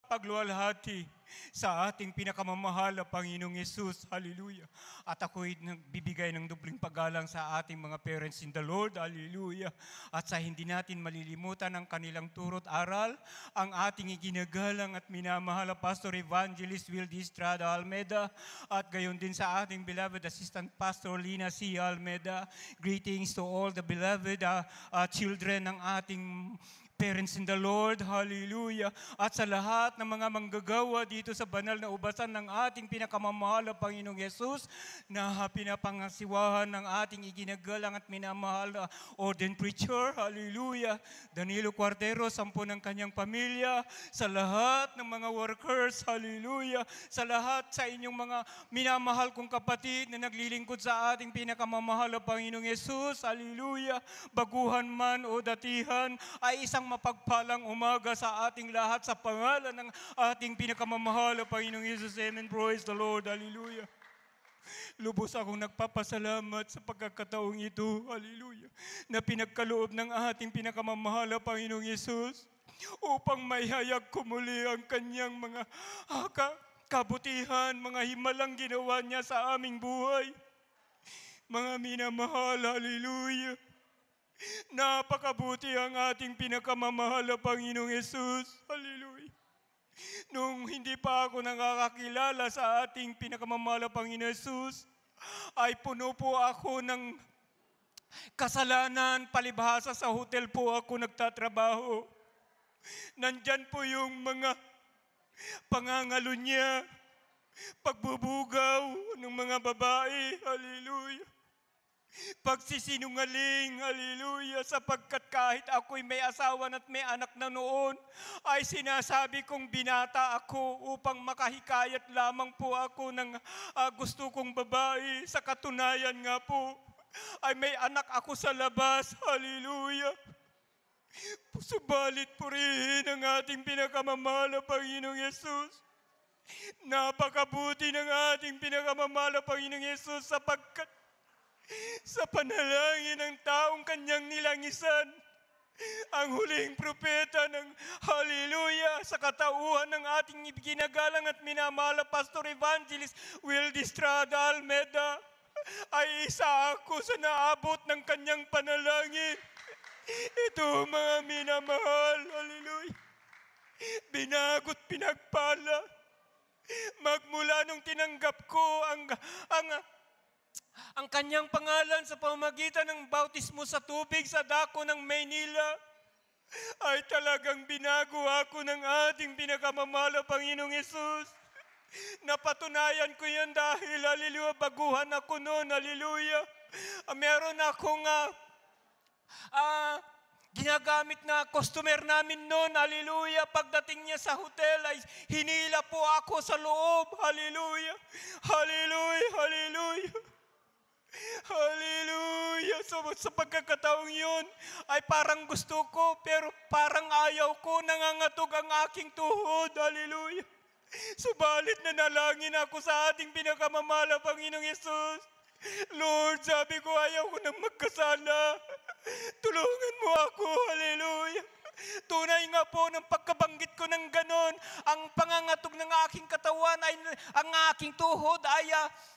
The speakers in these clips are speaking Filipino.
pagluwalhati sa ating pinakamamahal na Panginoong Yesus. Hallelujah. At ako'y nagbibigay ng dubling paggalang sa ating mga parents in the Lord. Hallelujah. At sa hindi natin malilimutan ang kanilang turot aral, ang ating iginagalang at minamahal na Pastor Evangelist Wildy Estrada Almeda, at gayon din sa ating beloved Assistant Pastor Lina C. Almeda. Greetings to all the beloved children ng ating parents in the Lord, hallelujah. At sa lahat ng mga manggagawa dito sa banal na ubasan ng ating pinakamamahal na Panginoong Yesus, na pinapangasiwahan ng ating iginagalang at minamahal na ordained preacher, hallelujah. Danilo Cuartero, 10 ng kanyang pamilya, sa lahat ng mga workers, hallelujah. Sa lahat sa inyong mga minamahal kong kapatid na naglilingkod sa ating pinakamamahal na Panginoong Yesus, hallelujah. Baguhan man o datihan, ay isang mapagpalang umaga sa ating lahat sa pangalan ng ating pinakamamahal na Panginoong Yesus. Amen. Praise the Lord. Hallelujah. Lubos akong nagpapasalamat sa pagkakataong ito, hallelujah, na pinagkaloob ng ating pinakamamahal na Panginoong Yesus upang maihayag ko muli ang kanyang mga kabutihan, mga himalang ginawa niya sa aming buhay. Mga minamahal, hallelujah. Napakabuti ang ating pinakamamahal na Panginoong Yesus. Hallelujah. Nung hindi pa ako nakakakilala sa ating pinakamamahal na Panginoong Yesus, ay puno po ako ng kasalanan. Palibhasa sa hotel po ako nagtatrabaho. Nandyan po yung mga pangangalo niya, pagbubugaw ng mga babae. Hallelujah. Pagsisinungaling, hallelujah, sapagkat kahit ako'y may asawa at may anak na noon, ay sinasabi kong binata ako upang makahikayat lamang po ako ng gusto kong babae. Sa katunayan nga po, ay may anak ako sa labas, hallelujah. Subalit purihin ang ating pinakamamahal na Panginoong Yesus. Napakabuti ng ating pinakamamahal na Panginoong Yesus sapagkat sa panalangin ng taong kanyang nilangisan, ang huling propeta ng hallelujah, sa katauhan ng ating ginagalang at minamahal na Pastor Evangelist Wildy Estrada Almeda, ay isa ako sa naabot ng kanyang panalangin. Ito mga minamahal, hallelujah, binagot pinagpala. Magmula nung tinanggap ko ang kanyang pangalan sa pamamagitan ng bautismo sa tubig sa dako ng Maynila, ay talagang binago ako ng ating pinakamamahal na Panginoong Yesus. Napatunayan ko yan dahil, hallelujah, baguhan ako noon, hallelujah. Meron akong ginagamit na customer namin noon, hallelujah. Pagdating niya sa hotel ay hinila po ako sa loob, hallelujah. Hallelujah, hallelujah. Hallelujah. So, sa pagkakataong yun, ay parang gusto ko, pero parang ayaw ko, nangangatog ang aking tuhod. Hallelujah. Subalit nanalangin ako sa ating pinakamamahal na Panginoong Yesus. Lord, sabi ko, ayaw ko nang magkasala. Tulungan mo ako. Hallelujah. Tunay nga po, ng pagkabanggit ko ng ganon, ang pangangatog ng aking katawan ay ang aking tuhod ay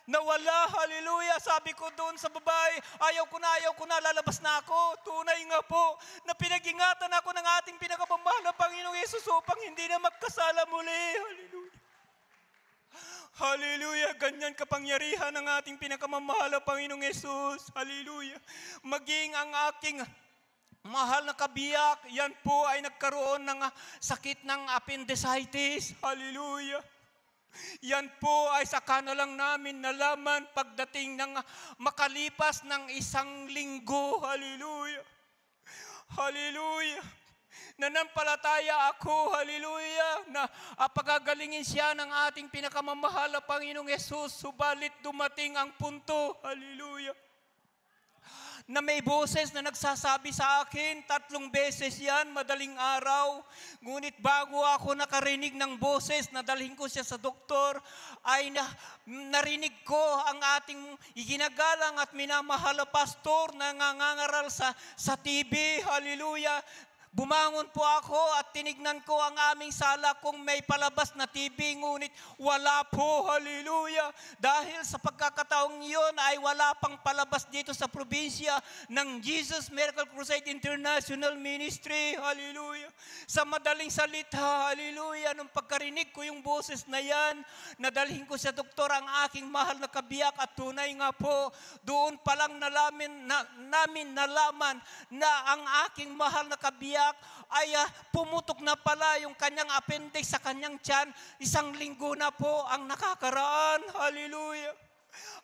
nawala. Hallelujah. Sabi ko doon sa babae, ayaw ko na, lalabas na ako. Tunay nga po, na pinag-ingatan ako ng ating pinakamamahal na Panginoong Yesus upang hindi na magkasala muli. Hallelujah. Hallelujah. Ganyan kapangyarihan ng ating pinakamamahal na Panginoong Yesus. Hallelujah. Maging ang aking mahal na kabiyak, yan po ay nagkaroon ng sakit ng appendicitis. Hallelujah. Yan po ay saka na lang namin nalaman pagdating ng makalipas ng 1 linggo. Hallelujah. Hallelujah. Nanampalataya ako, hallelujah, na pagagalingin siya ng ating pinakamamahal na Panginoong Yesus. Subalit dumating ang punto, hallelujah, na may boses na nagsasabi sa akin, 3 beses yan, madaling araw. Ngunit bago ako nakarinig ng boses na dalhin ko siya sa doktor, ay narinig ko ang ating iginagalang at minamahal na pastor na nangangaral sa TV, hallelujah. Bumangon po ako at tinignan ko ang aming sala kung may palabas na TV, ngunit wala po, hallelujah. Dahil sa pagkakataong iyon ay wala pang palabas dito sa probinsya ng Jesus Miracle Crusade International Ministry, hallelujah. Sa madaling salita, hallelujah, nung pagkarinig ko yung boses na yan, nadalhin ko sa doktor ang aking mahal na kabiyak at tunay nga po, doon pa lang namin nalaman na ang aking mahal na kabiyak ay pumutok na pala yung kanyang appendix sa kanyang tiyan. 1 linggo na po ang nakakaraan. Hallelujah.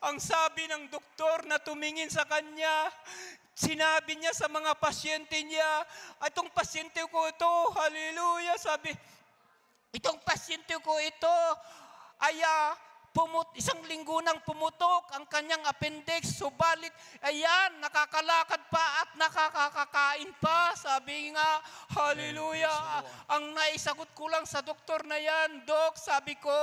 Ang sabi ng doktor na tumingin sa kanya, sinabi niya sa mga pasyente niya, itong pasyente ko ito, hallelujah, sabi, itong pasyente ko ito ay 1 linggo nang pumutok ang kanyang appendix, subalit, ayan, nakakalakad pa at nakakakain pa. Sabi nga, hallelujah. Ang naisagot ko lang sa doktor na yan, Dok, sabi ko,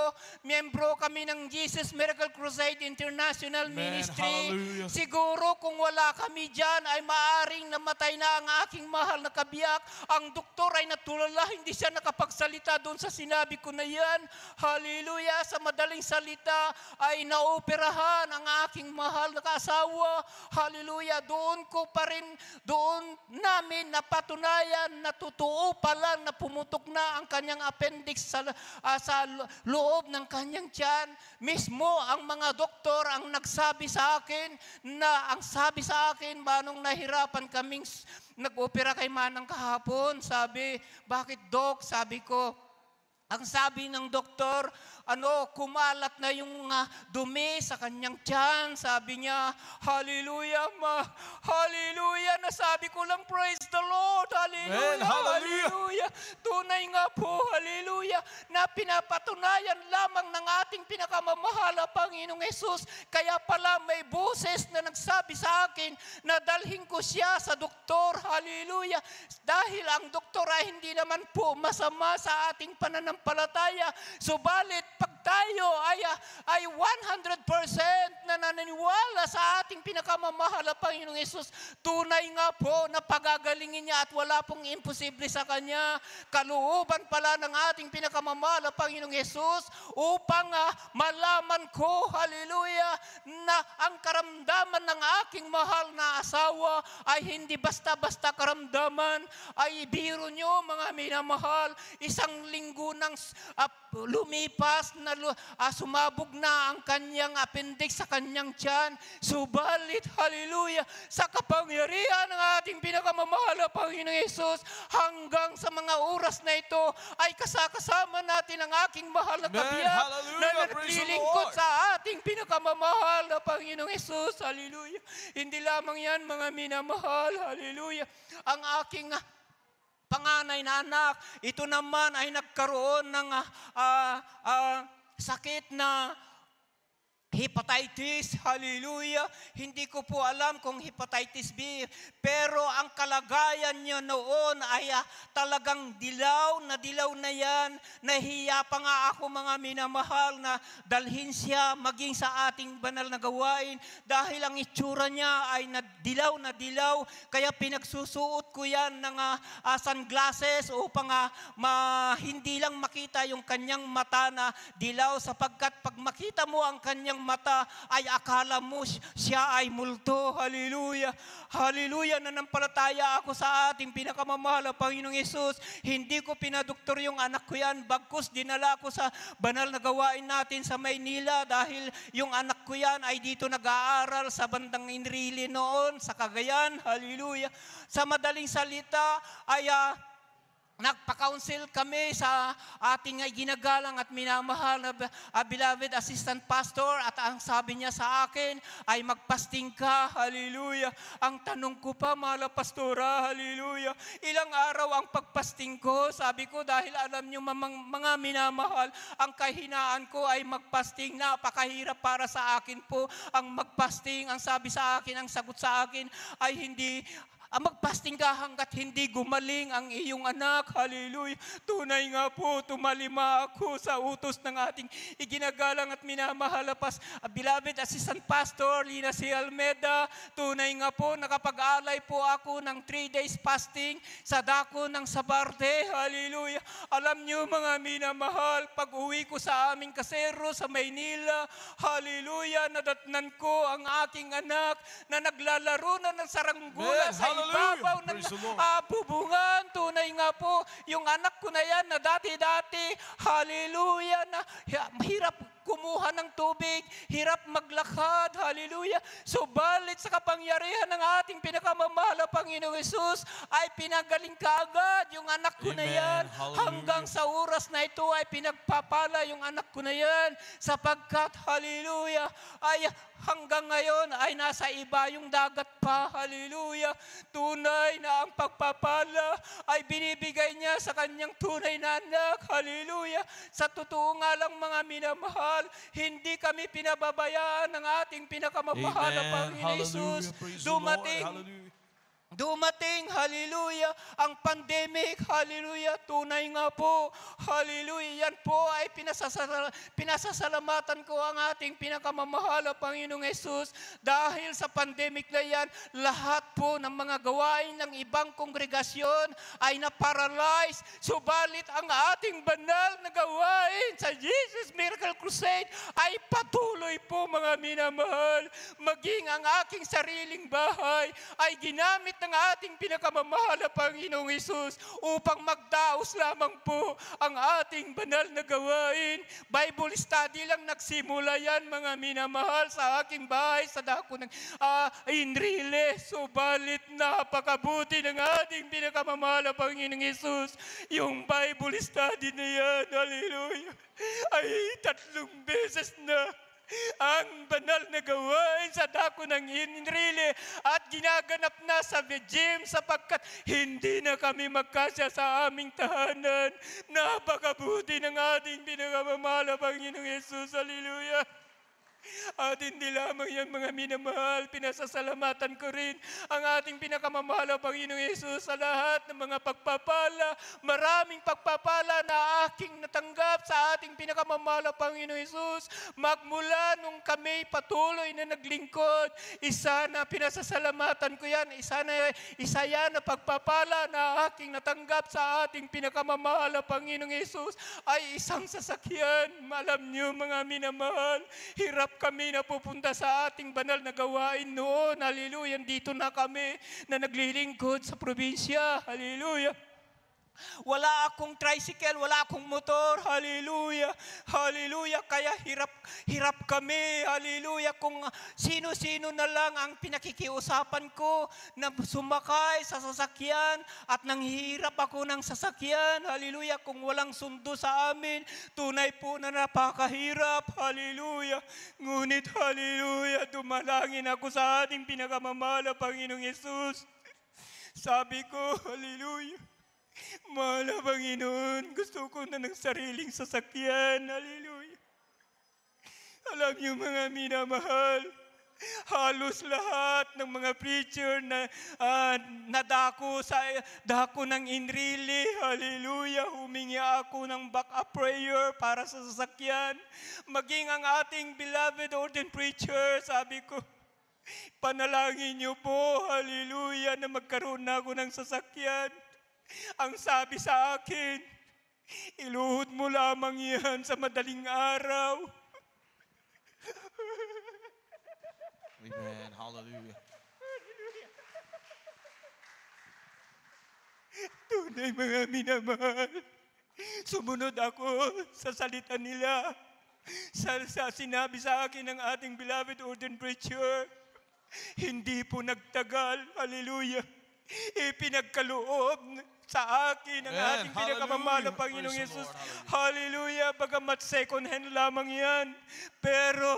miyembro kami ng Jesus Miracle Crusade International Ministry. Hallelujah. Siguro kung wala kami dyan, ay maaring namatay na ang aking mahal na kabiyak. Ang doktor ay natulala, hindi siya nakapagsalita doon sa sinabi ko na yan. Hallelujah. Sa madaling salita, ay naoperahan ang aking mahal na kasawa. Hallelujah. Doon namin napatunayan na totoo pala na pumutok na ang kanyang appendix sa loob ng kanyang tiyan. Mismo ang mga doktor ang nagsabi sa akin na ang sabi sa akin, manong nahirapan kaming nag-opera kay Manang kahapon. Sabi, bakit Dok? Sabi ko, ang sabi ng doktor, kumalat na yung dumi sa kanyang tiyan. Sabi niya, hallelujah, hallelujah. Nasabi ko lang, praise the Lord, hallelujah, Amen, hallelujah. hallelujah. Tunay nga po, hallelujah, na pinapatunayan lamang ng ating pinakamamahal na Panginoong Hesus. Kaya pala may boses na nagsabi sa akin na dalhin ko siya sa doktor, hallelujah. Dahil ang doktor ay hindi naman po masama sa ating pananampalataya. Subalit, pag tayo ay 100% na naniniwala sa ating pinakamamahal na Panginoong Hesus, tunay nga po na pagagalingin niya at wala pong imposible sa Kanya. Kalooban pala ng ating pinakamamahal na Panginoong Hesus upang malaman ko, hallelujah, na ang karamdaman ng aking mahal na asawa ay hindi basta-basta karamdaman. Ay biro nyo, mga minamahal, 1 linggo nang lumipas na sumabog na ang kanyang appendix sa kanyang tiyan. Subalit, hallelujah, sa kapangyarihan ng ating pinakamamahal na Panginoong Hesus, hanggang sa mga oras na ito ay kasama natin ang aking mahal na kabiyak na naglilingkod sa ating pinakamamahal na Panginoong Hesus. Hallelujah. Hindi lamang yan, mga minamahal, hallelujah, ang aking panganay na anak, ito naman ay nagkaroon ng sakit na hepatitis, hallelujah. Hindi ko po alam kung hepatitis B, pero ang kalagayan niya noon ay talagang dilaw na yan. Nahiya pa nga ako, mga minamahal, na dalhin siya maging sa ating banal na gawain dahil ang itsura niya ay dilaw na dilaw. Kaya pinagsusuot ko yan ng sunglasses upang hindi lang makita yung kanyang mata na dilaw, sapagkat pag makita mo ang kanyang mata ay akala mo siya ay multo. Hallelujah. Hallelujah. Nanampalataya ako sa ating pinakamamahal na Panginoong Hesus. Hindi ko pinadoktor yung anak ko yan, bagkus dinala ko sa banal na gawain natin sa Maynila dahil yung anak ko yan ay dito nag-aaral sa bandang Inrili noon, sa Cagayan. Hallelujah. Sa madaling salita ay nagpa-counsel kami sa ating ginagalang at minamahal na beloved assistant pastor, at ang sabi niya sa akin ay magpasting ka. Hallelujah. Ang tanong ko pa, mahal pastora, hallelujah, ilang araw ang pagpasting ko? Sabi ko, dahil alam niyo mga minamahal, ang kahinaan ko ay magpasting. Napakahirap para sa akin po ang magpasting. Ang sabi sa akin, ang sagot sa akin ay hindi magpasting ka hanggat hindi gumaling ang iyong anak. Hallelujah. Tunay nga po, tumalima ako sa utos ng ating iginagalang at minamahal na beloved Assistant Pastor Lina C. Almeda. Tunay nga po, nakapag-alay po ako ng 3 days fasting sa dako ng Sabarte. Hallelujah. Alam niyo mga minamahal, pag uwi ko sa aming kasero sa Maynila, hallelujah, nadatnan ko ang aking anak na naglalaro na ng saranggola sa ibabaw ng bubungan. Tunay nga po, yung anak ko na yan na dati-dati, hallelujah, na mahirap kumuha ng tubig, hirap maglakad, hallelujah. Subalit sa kapangyarihan ng ating pinakamamahal na Panginoong Hesus, ay pinagaling kaagad yung anak ko na yan. Hanggang sa oras na ito ay pinagpapala yung anak ko na yan, sapagkat, hallelujah, ay hanggang ngayon ay nasa iba yung dagat pa, hallelujah. Tunay na ang pagpapala ay binibigay niya sa kanyang tunay na anak, hallelujah. Sa totoo nga lang mga minamahal, hindi kami pinababayaan ng ating pinakamamahal na Panginoon Hesus. Dumating, hallelujah, ang pandemic, hallelujah, tunay nga po, hallelujah, yan po ay pinasasalamatan ko ang ating pinakamamahal na Panginoong Hesus dahil sa pandemic na yan, lahat po ng mga gawain ng ibang kongregasyon ay na-paralyze, subalit ang ating banal na gawain sa Jesus Miracle Crusade ay patuloy po mga minamahal, maging ang aking sariling bahay ay ginamit ng ating pinakamamahal na Panginoong Hesus upang magdaos lamang po ang ating banal na gawain. Bible study lang nagsimula yan mga minamahal sa aking bahay sa dako ng Enrile. Subalit napakabuti ng ating pinakamamahal na Panginoong Hesus. Yung Bible study na yan, hallelujah, ay 3 beses na ang banal na gawain sa dako ng Enrile at ginaganap na sa gym sapagkat hindi na kami magkasya sa aming tahanan. Napakabuti ng ating pinakamamahal na Panginoong Hesus. Hallelujah. At hindi lamang yan mga minamahal, pinasasalamatan ko rin ang ating pinakamamahal na Panginoong Hesus sa lahat ng mga pagpapala, maraming pagpapala na aking natanggap sa ating pinakamamahal na Panginoong Hesus. Magmula nung kami patuloy na naglingkod, isa na pinasasalamatan ko yan, isa yan na pagpapala na aking natanggap sa ating pinakamamahal na Panginoong Hesus ay isang sasakyan. Alam niyo mga minamahal, hirap kami na pupunta sa ating banal na gawain noon. Hallelujah. Dito na kami na naglilingkod sa probinsya. Hallelujah. Wala akong tricycle, wala akong motor, hallelujah, hallelujah, kaya hirap kami, hallelujah, kung sino-sino na lang ang pinakikiusapan ko na sumakay sa sasakyan at nanghihirap ako ng sasakyan, hallelujah, kung walang sundo sa amin, tunay po na napakahirap, hallelujah, ngunit hallelujah, dumalangin ako sa ating pinakamamahal na Panginoong Hesus. Sabi ko, hallelujah, mahal na Panginoon, gusto ko na ng sariling sasakyan. Hallelujah. Alam niyo mga minamahal, halos lahat ng mga preacher na nadako sa dako ng Enrile, hallelujah, humingi ako ng backup prayer para sa sasakyan. Maging ang ating beloved ordained preacher, sabi ko, panalangin niyo po, hallelujah, na magkaroon na ako ng sasakyan. Ang sabi sa akin, iluhod mo lamang yan sa madaling araw. Amen. Hallelujah. Tunay mga minamahal, sumunod ako sa salita nila. Sa sinabi sa akin ng ating beloved ordained preacher, hindi po nagtagal, hallelujah, ipinagkaloob sa akin ang ating pinakamamahal na Panginoong Hesus. Hallelujah, bagamat second hand lamang yan. Pero,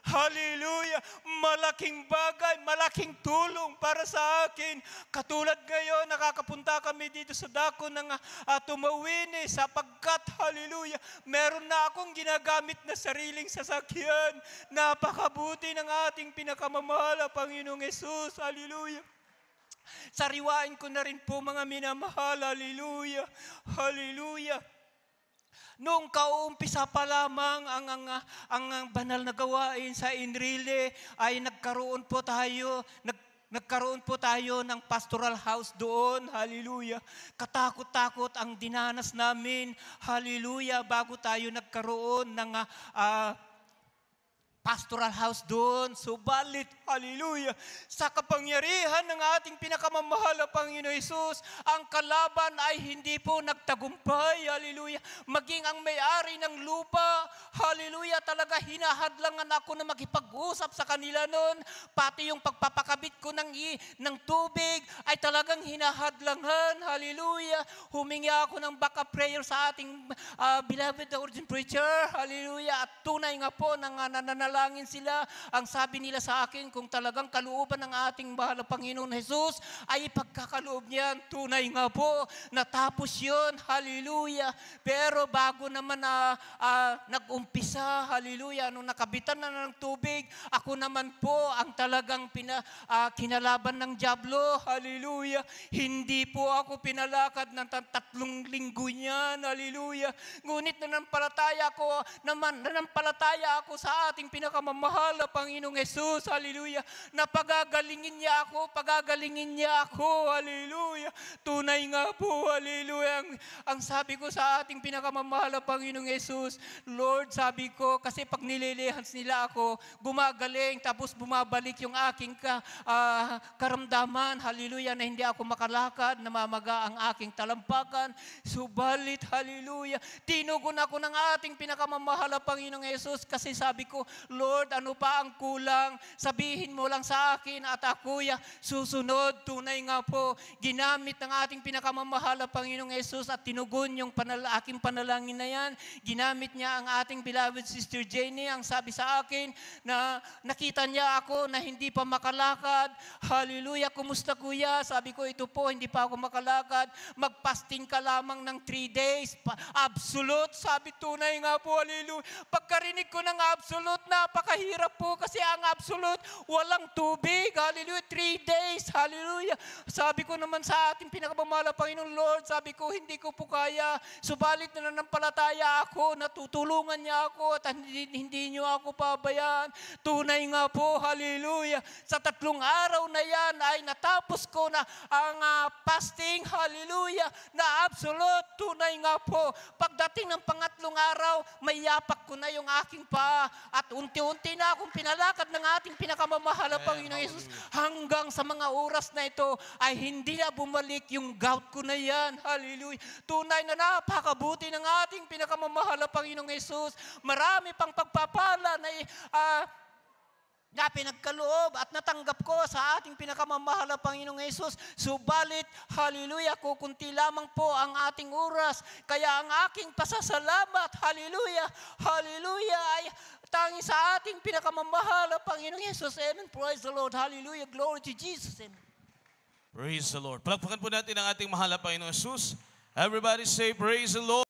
hallelujah, malaking bagay, malaking tulong para sa akin. Katulad ngayon, nakakapunta kami dito sa dako ng Tumawini sapagkat, hallelujah, meron na akong ginagamit na sariling sasakyan. Napakabuti ng ating pinakamamahal na Panginoong Hesus. Hallelujah. Sariwain ko na rin po mga minamahal. Hallelujah. Hallelujah. Noong kauumpisa pa lamang ang banal na gawain sa Enrile ay nagkaroon po tayo ng pastoral house doon. Hallelujah. Katakot-takot ang dinanas namin. Hallelujah. Bago tayo nagkaroon ng pastoral house doon. Subalit, hallelujah, sa kapangyarihan ng ating pinakamamahal na Panginoon Hesus, ang kalaban ay hindi po nagtagumpay. Hallelujah. Maging ang may-ari ng lupa, hallelujah, talaga hinahadlangan ako na makipag-usap sa kanila noon. Pati yung pagpapakabit ko ng tubig ay talagang hinahadlangan. Hallelujah. Humingi ako ng backup prayer sa ating beloved origin preacher. Hallelujah. At tunay nga po nananalangin sila. Ang sabi nila sa akin, kung talagang kalooban ng ating mahal na Panginoon Jesus ay ipagkakaloob niyan. Tunay nga po, natapos yun. Hallelujah. Pero bago naman nag-umpisa, hallelujah, nung nakabitan na ng tubig, ako naman po ang talagang kinalaban ng dyablo. Hallelujah. Hindi po ako pinalakad ng 3 linggo niyan. Hallelujah. Ngunit nanampalataya ako sa ating pinakamamahal na Panginoong Hesus. Hallelujah. Na pagagalingin niya ako. Hallelujah. Tunay nga po. Hallelujah. Ang sabi ko sa ating pinakamamahal na Panginoong Hesus, Lord, sabi ko, kasi pag nililihans nila ako, gumagaling, tapos bumabalik yung aking karamdaman. Hallelujah. Na hindi ako makalakad, namamaga ang aking talampakan. Subalit, hallelujah, tinugon ako ng ating pinakamamahal na Panginoong Hesus kasi sabi ko, Lord, ano pa ang kulang? Sabihin mo lang sa akin at ako'y susunod. Tunay nga po, ginamit ng ating pinakamamahal na Panginoong Hesus at tinugon yung aking panalangin na yan. Ginamit niya ang ating beloved Sister Jenny. Ang sabi sa akin na nakita niya ako na hindi pa makalakad. Hallelujah, kumusta kuya? Sabi ko, ito po, hindi pa ako makalakad. Magpasting ka lamang ng 3 days. Absolute, sabi, tunay nga po, hallelujah. Pagkarinig ko ng absolute, napakahirap po kasi ang absolute, walang tubig. Hallelujah, 3 days. Hallelujah. Sabi ko naman sa ating pinakamamahal na Panginoong Lord, sabi ko, hindi ko po kaya. Subalit na nanampalataya ako, natutulungan niya ako at hindi niyo ako pabayaan. Tunay nga po, hallelujah. Sa 3 araw na yan ay natapos ko na ang fasting, hallelujah, na absolute. Tunay nga po, pagdating ng 3 araw, may yapak ko na yung aking paa at unti-unti na akong pinalakad ng ating pinakamamahal na Panginoon Hesus. Hanggang sa mga oras na ito ay hindi na bumalik yung gout ko na yan. Hallelujah. Tunay na napakabuti ng ating pinakamamahal na Panginoong Hesus. Marami pang pagpapala na pinagkaloob at natanggap ko sa ating pinakamamahal na Panginoong Hesus. Subalit, hallelujah, kukunti lamang po ang ating oras. Kaya ang aking pasasalamat, hallelujah, hallelujah, ay tangi sa ating pinakamamahal na Panginoong Hesus. Amen. Praise the Lord. Hallelujah. Glory to Jesus. Amen. Praise the Lord. Palakpakan po natin ang ating mahal na Panginoong Hesus. Everybody say, praise the Lord.